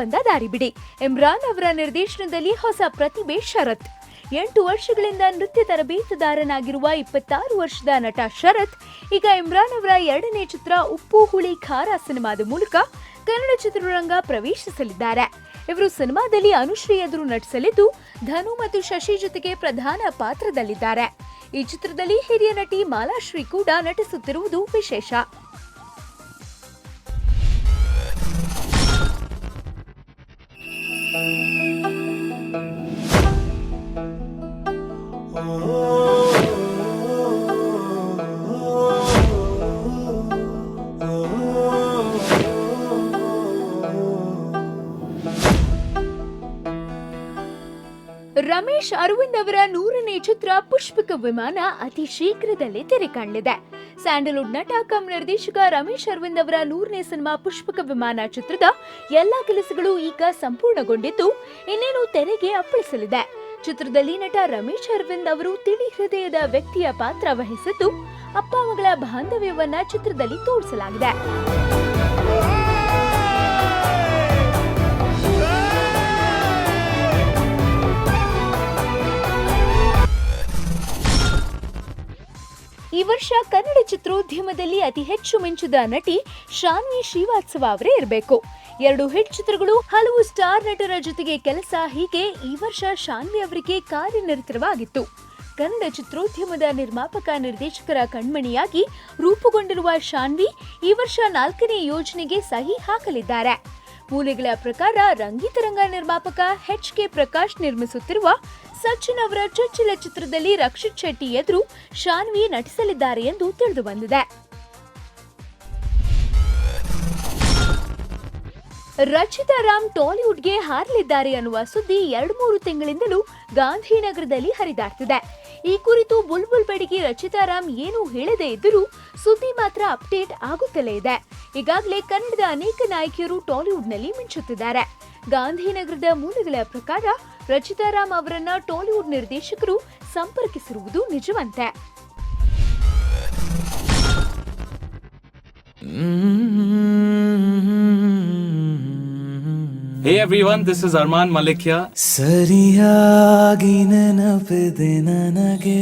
ಬಂದ ದಾರಿಬಿಡಿ. ಇಮ್ರಾನ್ ಅವರ ನಿರ್ದೇಶನದಲ್ಲಿ ಹೊಸ ಪ್ರತಿಭೆ ಶರತ್. 8 ವರ್ಷಗಳಿಂದ ನೃತ್ಯ ತರಬೇತುದಾರನಾಗಿರುವ 26 ವರ್ಷದ ನಟ ಶರತ್ ಈಗ ಇಮ್ರಾನ್ ಅವರ 2ನೇ ಚಿತ್ರ ಉಪ್ಪು ಹುಳಿ ಖಾರ ಸಿನಿಮಾದ ಮೂಲಕ ಕನ್ನಡ ಚಿತ್ರರಂಗ ಪ್ರವೇಶಿಸಲಿದ್ದಾರೆ. ಇವರು ಸಿನಿಮಾದಲ್ಲಿ ಅನುಶ್ರೀ ಎದುರು ನಟಿಸಲಿದ್ದು, ಧನು ಮತ್ತು ಶಶಿ ಜೊತೆಗೆ ಪ್ರಧಾನ ಪಾತ್ರದಲ್ಲಿದ್ದಾರೆ. ಈ ಚಿತ್ರದಲ್ಲಿ ಹಿರಿಯ ನಟಿ ಮಾಲಾಶ್ರೀ ಕೂಡ ನಟಿಸುತ್ತಿರುವುದು ವಿಶೇಷ. ರಮೇಶ್ ಅರವಿಂದ್ ಅವರ 100ನೇ ಚಿತ್ರ ಪುಷ್ಪಕ ವಿಮಾನ ಅತಿ ಶೀಘ್ರದಲ್ಲೇ ತೆರೆ ಕಾಣಲಿದೆ. ಸ್ಯಾಂಡಲ್ವುಡ್ ನಟ ಕಮ್ ನಿರ್ದೇಶಕ ರಮೇಶ್ ಅರವಿಂದ್ ಅವರ 100ನೇ ಸಿನಿಮಾ ಪುಷ್ಪಕ ವಿಮಾನ ಚಿತ್ರದ ಎಲ್ಲಾ ಕೆಲಸಗಳು ಈಗ ಸಂಪೂರ್ಣಗೊಂಡಿದ್ದು, ಇನ್ನೇನು ತೆರೆಗೆ ಅಪ್ಪಳಿಸಲಿದೆ. ಚಿತ್ರದಲ್ಲಿ ನಟ ರಮೇಶ್ ಅರವಿಂದ್ ಅವರು ತಿಳಿ ಹೃದಯದ ವ್ಯಕ್ತಿಯ ಪಾತ್ರ ವಹಿಸಿದ್ದು, ಅಪ್ಪ ಮಗಳ ಬಾಂಧವ್ಯವನ್ನ ಚಿತ್ರದಲ್ಲಿ ತೋರಿಸಲಾಗಿದೆ. ಈ ವರ್ಷ ಕನ್ನಡ ಚಿತ್ರೋದ್ಯಮದಲ್ಲಿ ಅತಿ ಹೆಚ್ಚು ಮಿಂಚಿದ ನಟಿ ಶಾನ್ವಿ ಶ್ರೀವಾತ್ಸವ ಅವರೇ ಇರಬೇಕು. 2 ಹಿಟ್ ಚಿತ್ರಗಳು, ಹಲವು ಸ್ಟಾರ್ ನಟರ ಜೊತೆಗೆ ಕೆಲಸ, ಹೀಗೆ ಈ ವರ್ಷ ಶಾನ್ವಿ ಅವರಿಗೆ ಕಾರ್ಯನಿರತವಾಗಿತ್ತು. ಕನ್ನಡ ಚಿತ್ರೋದ್ಯಮದ ನಿರ್ಮಾಪಕ ನಿರ್ದೇಶಕರ ಕಣ್ಮಣಿಯಾಗಿ ರೂಪುಗೊಂಡಿರುವ ಶಾನ್ವಿ ಈ ವರ್ಷ 4ನೇ ಯೋಜನೆಗೆ ಸಹಿ ಹಾಕಲಿದ್ದಾರೆ. ಮೂಲಗಳ ಪ್ರಕಾರ ರಂಗಿತರಂಗ ನಿರ್ಮಾಪಕ HK ಪ್ರಕಾಶ್ ನಿರ್ಮಿಸುತ್ತಿರುವ ಸಚಿನ್ ಅವರ ಚೊಚ್ಚಲ ಚಿತ್ರದಲ್ಲಿ ರಕ್ಷಿತ್ ಶೆಟ್ಟಿ ಎದುರು ಶಾನ್ವಿ ನಟಿಸಲಿದ್ದಾರೆ ಎಂದು ತಿಳಿದು ಬಂದಿದೆ. ರಚಿತಾ ರಾಮ್ ಟಾಲಿವುಡ್ಗೆ ಹಾರಲಿದ್ದಾರೆ ಅನ್ನುವ ಸುದ್ದಿ 2-3 ತಿಂಗಳಿಂದಲೂ ಗಾಂಧಿನಗರದಲ್ಲಿ ಹರಿದಾಡ್ತಿದೆ. ಈ ಕುರಿತು ಬುಲ್ಬುಲ್ ಬೆಡಗಿ ರಚಿತಾ ರಾಮ್ ಏನೂ ಹೇಳದೇ ಇದ್ದರೂ ಸುದ್ದಿ ಮಾತ್ರ ಅಪ್ಡೇಟ್ ಆಗುತ್ತಲೇ ಇದೆ. ಈಗಾಗಲೇ ಕನ್ನಡದ ಅನೇಕ ನಾಯಕಿಯರು ಟಾಲಿವುಡ್ನಲ್ಲಿ ಮಿಂಚುತ್ತಿದ್ದಾರೆ. ಗಾಂಧಿನಗರದ ಮೂಲಗಳ ಪ್ರಕಾರ ರಚಿತಾ ರಾಮ್ ಅವರನ್ನ ಟಾಲಿವುಡ್ ನಿರ್ದೇಶಕರು ಸಂಪರ್ಕಿಸಿರುವುದು ನಿಜವಂತೆ. Hey everyone, this is Arman Malik here. ಸರಿಯಾಗಿ ನೆನಪಿದೆ ನನಗೆ